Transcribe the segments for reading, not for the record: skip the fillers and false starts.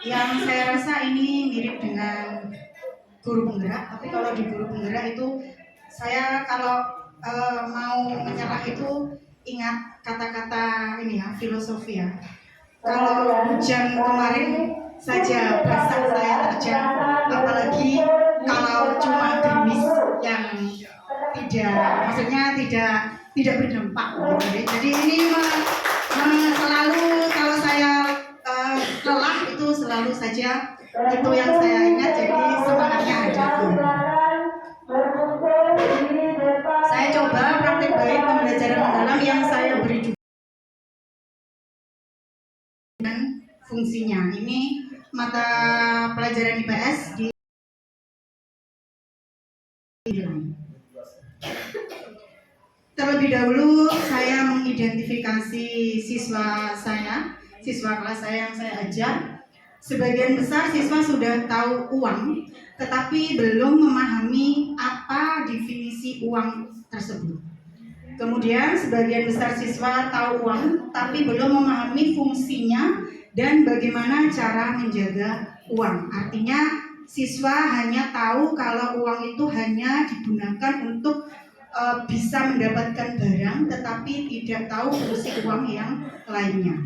Yang saya rasa ini mirip dengan guru penggerak, tapi kalau di guru penggerak itu saya kalau mau menyerah itu ingat kata-kata ini ya, filosofi ya. Kalau hujan kemarin saja basah saya terjang, apalagi kalau cuma gerimis yang tidak berdampak gitu. Jadi ini selalu kalau saya lelah itu selalu saja itu yang saya ingat, jadi semangatnya ada. Saya coba praktik baik pembelajaran mendalam yang saya beri dengan fungsinya. Ini mata pelajaran IPS di terlebih dahulu saya mengidentifikasi siswa kelas saya yang saya ajar. Sebagian besar siswa sudah tahu uang, tetapi belum memahami apa definisi uang tersebut. Kemudian sebagian besar siswa tahu uang, tapi belum memahami fungsinya dan bagaimana cara menjaga uang. Artinya siswa hanya tahu kalau uang itu hanya digunakan untuk bisa mendapatkan barang, tetapi tidak tahu fungsi uang yang lainnya.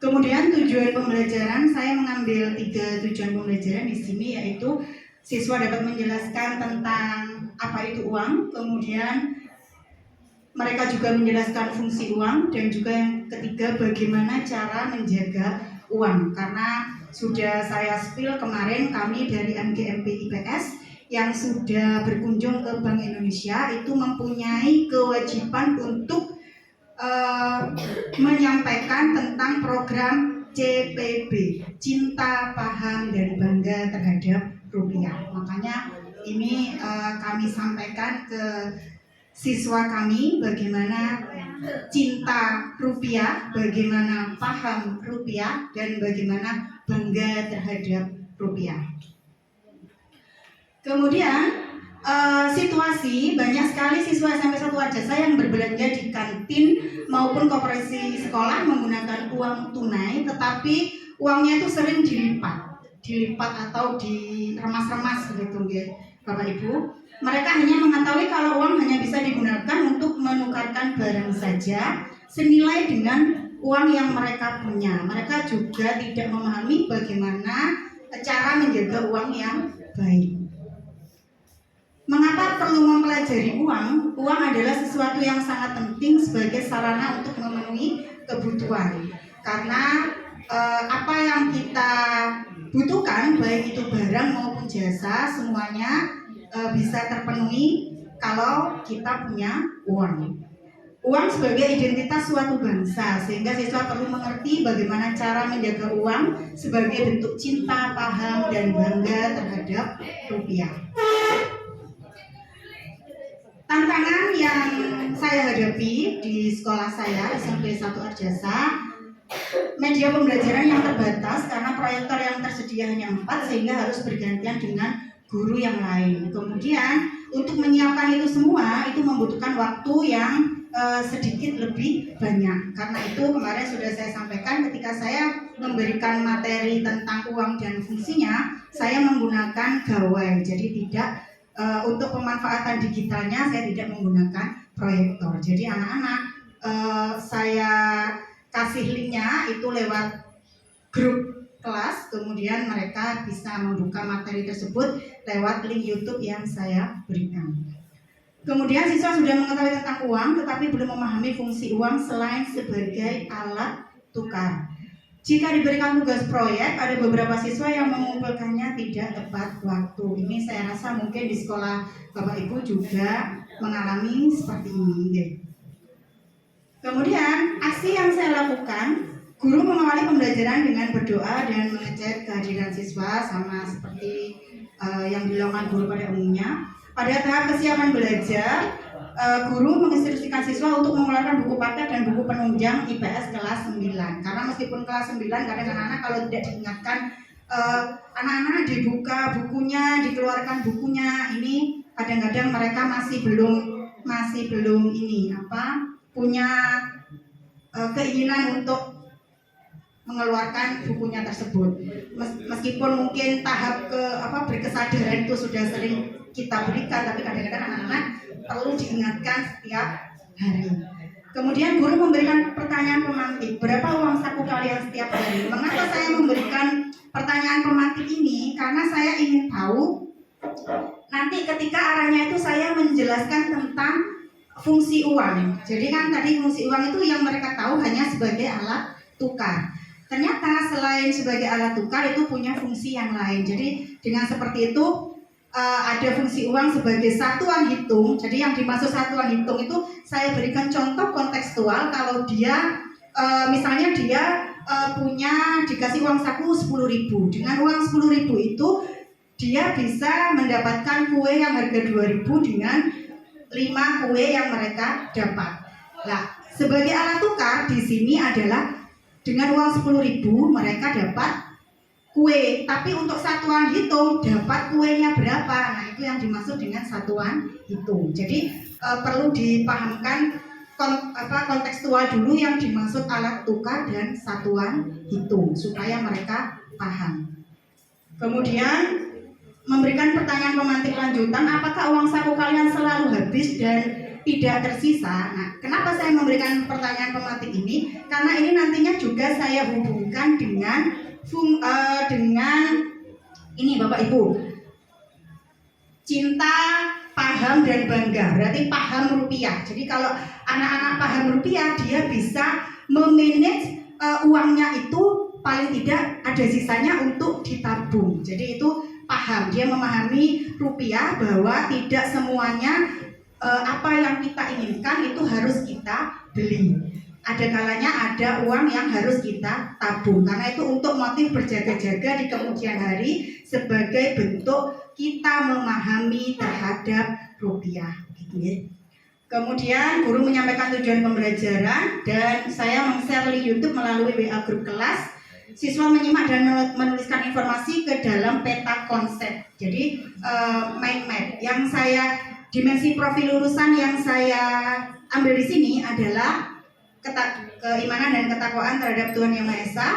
Kemudian tujuan pembelajaran, saya mengambil 3 tujuan pembelajaran di sini, yaitu siswa dapat menjelaskan tentang apa itu uang, kemudian mereka juga menjelaskan fungsi uang, dan juga yang ketiga bagaimana cara menjaga uang. Karena sudah saya spill kemarin, kami dari MGMP IPS yang sudah berkunjung ke Bank Indonesia itu mempunyai kewajiban untuk menyampaikan tentang program CPB, Cinta, Paham, dan Bangga Terhadap Rupiah. Makanya ini kami sampaikan ke siswa kami bagaimana cinta rupiah, bagaimana paham rupiah, dan bagaimana bangga terhadap rupiah. Kemudian situasi banyak sekali siswa SMP 1 Arjasa yang berbelanja di kantin maupun koperasi sekolah menggunakan uang tunai, tetapi uangnya itu sering dilipat atau diremas-remas begitu ya, Bapak Ibu. Mereka hanya mengetahui kalau uang hanya bisa digunakan untuk menukarkan barang saja senilai dengan uang yang mereka punya. Mereka juga tidak memahami bagaimana cara menjaga uang yang baik. Mengapa perlu mempelajari uang? Uang adalah sesuatu yang sangat penting sebagai sarana untuk memenuhi kebutuhan. Karena apa yang kita butuhkan, baik itu barang maupun jasa, semuanya bisa terpenuhi kalau kita punya uang. Uang sebagai identitas suatu bangsa, sehingga siswa perlu mengerti bagaimana cara menjaga uang sebagai bentuk cinta, paham, dan bangga terhadap rupiah. Tantangan yang saya hadapi di sekolah saya, SMP 1 Arjasa, media pembelajaran yang terbatas karena proyektor yang tersedia hanya 4, sehingga harus bergantian dengan guru yang lain. Kemudian untuk menyiapkan itu semua itu membutuhkan waktu yang sedikit lebih banyak. Karena itu kemarin sudah saya sampaikan, ketika saya memberikan materi tentang uang dan fungsinya, saya menggunakan gawai. Jadi tidak untuk pemanfaatan digitalnya saya tidak menggunakan proyektor. Jadi anak-anak saya kasih linknya itu lewat grup kelas, kemudian mereka bisa membuka materi tersebut lewat link YouTube yang saya berikan. Kemudian siswa sudah mengetahui tentang uang, tetapi belum memahami fungsi uang selain sebagai alat tukar. Jika diberikan tugas proyek, ada beberapa siswa yang mengumpulkannya tidak tepat waktu. Ini saya rasa mungkin di sekolah Bapak Ibu juga mengalami seperti ini. Kemudian aksi yang saya lakukan, guru mengawali pembelajaran dengan berdoa dan mengecek kehadiran siswa sama seperti yang dilakukan guru pada umumnya. Pada tahap kesiapan belajar, guru menginstruksikan siswa untuk mengeluarkan buku paket dan buku penunjang IPS kelas 9. Karena meskipun kelas 9, kadang anak-anak kalau tidak diingatkan, anak-anak dibuka bukunya, dikeluarkan bukunya, ini kadang-kadang mereka masih belum punya keinginan untuk mengeluarkan bukunya tersebut. Meskipun mungkin tahap berkesadaran itu sudah sering kita berikan, tapi kadang-kadang anak-anak perlu diingatkan setiap hari. Kemudian guru memberikan pertanyaan pemantik, berapa uang saku kalian setiap hari? Mengapa saya memberikan pertanyaan pemantik ini? Karena saya ingin tahu nanti ketika arahnya itu saya menjelaskan tentang fungsi uang. Jadi kan tadi fungsi uang itu yang mereka tahu hanya sebagai alat tukar. Ternyata selain sebagai alat tukar itu punya fungsi yang lain. Jadi dengan seperti itu ada fungsi uang sebagai satuan hitung. Jadi yang dimaksud satuan hitung itu saya berikan contoh kontekstual. Kalau dia misalnya dia punya dikasih uang saku 10.000. Dengan uang 10.000 itu dia bisa mendapatkan kue yang harga 2.000 dengan 5 kue yang mereka dapat. Nah, sebagai alat tukar di sini adalah dengan uang 10.000 mereka dapat kue, tapi untuk satuan hitung dapat kuenya berapa. Nah, itu yang dimaksud dengan satuan hitung. Jadi perlu dipahamkan kontekstual dulu yang dimaksud alat tukar dan satuan hitung supaya mereka paham. Kemudian memberikan pertanyaan pemantik lanjutan, apakah uang saku kalian selalu habis dan tidak tersisa? Nah, kenapa saya memberikan pertanyaan pemantik ini? Karena ini nantinya juga saya hubungkan dengan ini Bapak Ibu, cinta, paham dan bangga. Berarti paham rupiah. Jadi kalau anak-anak paham rupiah, dia bisa memanage uangnya itu paling tidak ada sisanya untuk ditabung. Jadi itu paham, dia memahami rupiah bahwa tidak semuanya apa yang kita inginkan itu harus kita beli. Ada kalanya ada uang yang harus kita tabung, karena itu untuk motif berjaga-jaga di kemudian hari sebagai bentuk kita memahami terhadap rupiah, gitu ya. Kemudian guru menyampaikan tujuan pembelajaran dan saya meng-share link YouTube melalui WA grup kelas. Siswa menyimak dan menuliskan informasi ke dalam peta konsep. Jadi mind map yang saya dimensi profil lulusan yang saya ambil di sini adalah keimanan dan ketakwaan terhadap Tuhan Yang Maha Esa,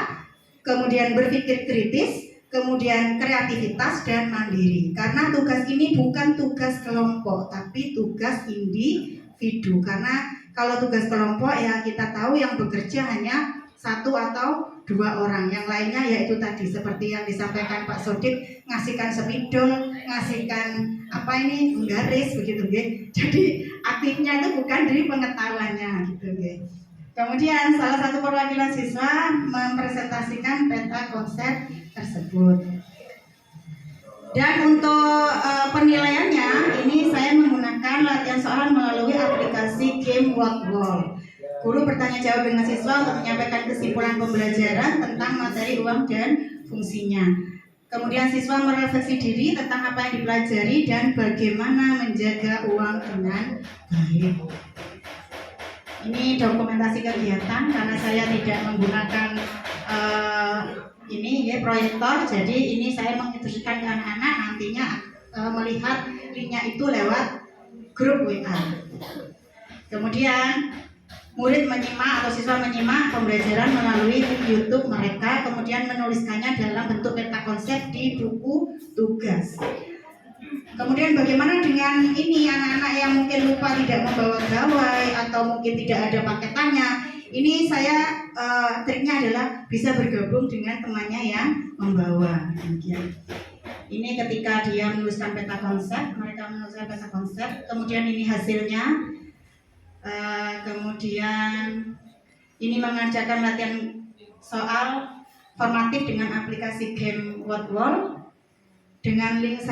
kemudian berpikir kritis, kemudian kreativitas dan mandiri. Karena tugas ini bukan tugas kelompok, tapi tugas individu. Karena kalau tugas kelompok ya kita tahu yang bekerja hanya 1 atau 2 orang, yang lainnya yaitu tadi seperti yang disampaikan Pak Sodik, ngasihkan spidol, ngasihkan garis begitu ya. Jadi aktifnya itu bukan dari pengetahuannya gitu ya. Kemudian salah satu perwakilan siswa mempresentasikan peta konsep tersebut. Dan untuk penilaiannya ini saya menggunakan latihan soal melalui aplikasi Game What Wall. Guru bertanya jawab dengan siswa untuk menyampaikan kesimpulan pembelajaran tentang materi uang dan fungsinya. Kemudian siswa merefleksi diri tentang apa yang dipelajari dan bagaimana menjaga uang dengan baik. Ini dokumentasi kegiatan karena saya tidak menggunakan proyektor, jadi ini saya menginstruksikan ke anak-anak nantinya melihat linknya itu lewat grup WA. Kemudian murid menyimak atau siswa menyimak pembelajaran melalui YouTube mereka, kemudian menuliskannya dalam bentuk peta konsep di buku tugas. Kemudian bagaimana dengan ini anak-anak yang mungkin lupa tidak membawa gawai atau mungkin tidak ada paketannya? Ini saya triknya adalah bisa bergabung dengan temannya yang membawa. Demikian. Ini ketika dia menuliskan peta konsep, mereka menuliskan peta konsep, kemudian ini hasilnya. Kemudian ini mengajarkan latihan soal formatif dengan aplikasi Game What Wall dengan link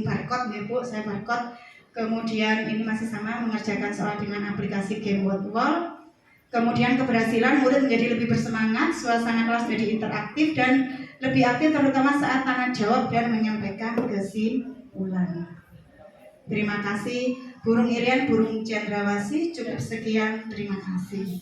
barcode ya Bu, saya barcode. Kemudian ini masih sama mengerjakan soal dengan aplikasi Game What Wall. Kemudian keberhasilan murid menjadi lebih bersemangat, suasana kelas menjadi interaktif dan lebih aktif terutama saat tanya jawab dan menyampaikan kesimpulan. Terima kasih Burung Irian, Burung Cendrawasih. Cukup sekian, terima kasih.